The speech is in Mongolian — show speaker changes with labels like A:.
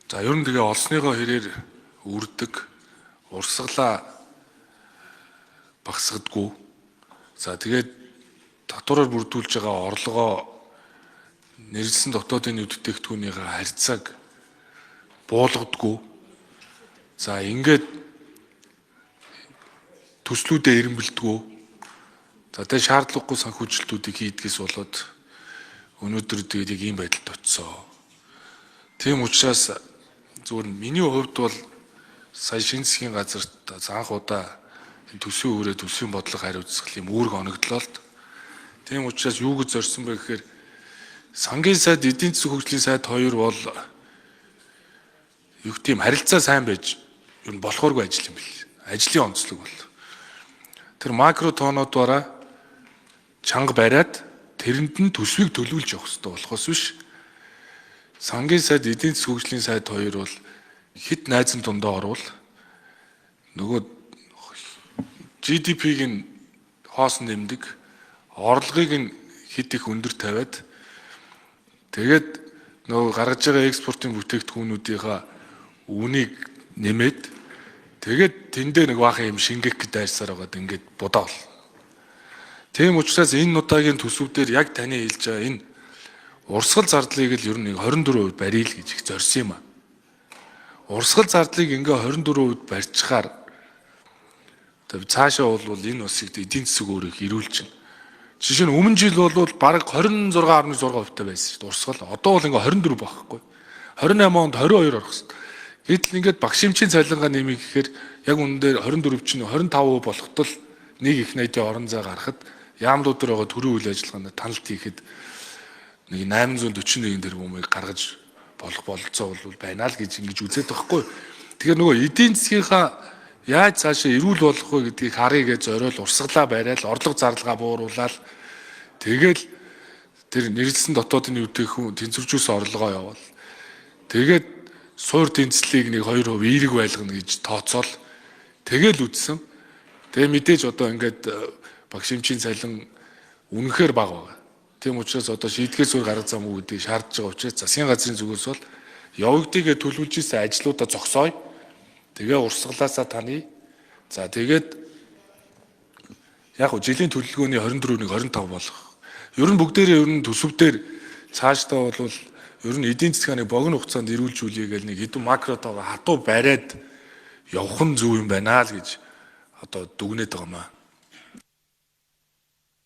A: За ер нь тэгээ олсныгоо хэрээр үрдэг, урсгалаа багсгадгүй. За тэгээд татвараар бүрдүүлж байгаа орлогоо нэрлсэн дотоодын нийт бүтээгдэхүүнийхээ харьцааг буулгадгүй. За ингээд төслүүдэд эренбэлдэггүй. За тэгээд шаардлагагүй санхүүжилтүүдийг хийдгээс болоод өнөөдөр тэгээд яг ийм байдалд очсон. Тийм учраас зүгээр миний хувьд бол сая шинэ засгийн газарт анх удаа төсвийн үрээ төсвийн бодлого хариуцлах юм үүрэг оногдлоо л. Тийм учраас юу гэж зорьсон бэ гэхээр сангийн сайд, эдийн засгийн хөгжлийн сайд хоёр бол юу гэх юм харилцаа сайн байж ер нь болохооргүй ажил юм бэл. Ажлын онцлог бол. Тэр макро тоонуудаараа чанга бариад тэрэнд нь төсвийг төлөвлөж явах хэрэгтэй болохоос биш. Сангийн сайд, эдийн засгийн хөгжлийн сайд хоёр бол хэд найзан дундаа орвол нөгөө GDP-г нь хоос нэмдэг, орлогыг нь хэд их өндөр тавиад тэгээд нөгөө гаргаж байгаа экспортын бүтээгдэхүүнүүдийнхаа үнийг нэмээд тэгээд тэндээ нэг баахан юм шингээх гэж дайрсаар байгаад ингээд будаа бол. Тийм учраас энэ удаагийн төсвүүдээр яг таны хэлж байгаа энэ урсгал зардлыг л ер нь 24% барья л гэж их зорьсон юм а. Урсгал зардлыг ингээ 24% барьчихаар цаашаа бол энэ усыг эдийн засаг өөрөө ирүүлж байна. Жишээ нь өмнө жил бол бараг 26.6% байсан шүү дээ урсгал. Одоо бол ингээ 24 байхгүй. 28 онд 22 орох гэсэн. Гэтэл ингээд багш хэмжээний цалингаа нэмэх гэхээр яг үнэн дээр 24 чинь 25% болохтол нэг их найдын орон зай гарахад яамлууд дээр байгаа төрийн үйл ажиллагаанд таналт хийхэд нэг 841 тэрбумыг гаргаж болох бололцоо бол байна л гэж ингэж үзээд байхгүй. Тэгэхээр нөгөө эдийн засгийнхаа яаж цаашаа эрүүл болох вэ гэдгийг харъя гэж зориул урсгалаа бариад орлого зарлагаа бууруулаад тэгэл тэр нэрлсэн дотоодын бүтээгдэхүүн тэнцвэржүүлсэн орлогоо явуул. Тэгээд суур тэнцлийг нэг 2% эерэг байлгана гэж тооцоол. Тэгэл үтсэн. Тэгээ мэдээж одоо ингээд багш хэмжээний цалин үнэхээр бага байна. Тийм учраас одоо шийдгээр суурь гаргаж зам уу гэдгийг шаардж байгаа учраас засгийн газрын зүгээс бол явагдгийг төлөвлөж ирсэн ажлуудаа зогсооё. Тэгээ урсгалаасаа таны. За тэгээд яг хөө жилийн төлөвлөгөөний 24-ийг 25 болгох. Ер нь бүгдээрээ ер нь төсөвдөр цаашдаа бол ер нь эдийн засгийн богино хугацаанд эрүүлжүүлэе гэл нэг хэдэн макротойгоо хатуу бариад явах нь зөв юм байна л гэж одоо дүгнээд байгаа юм аа.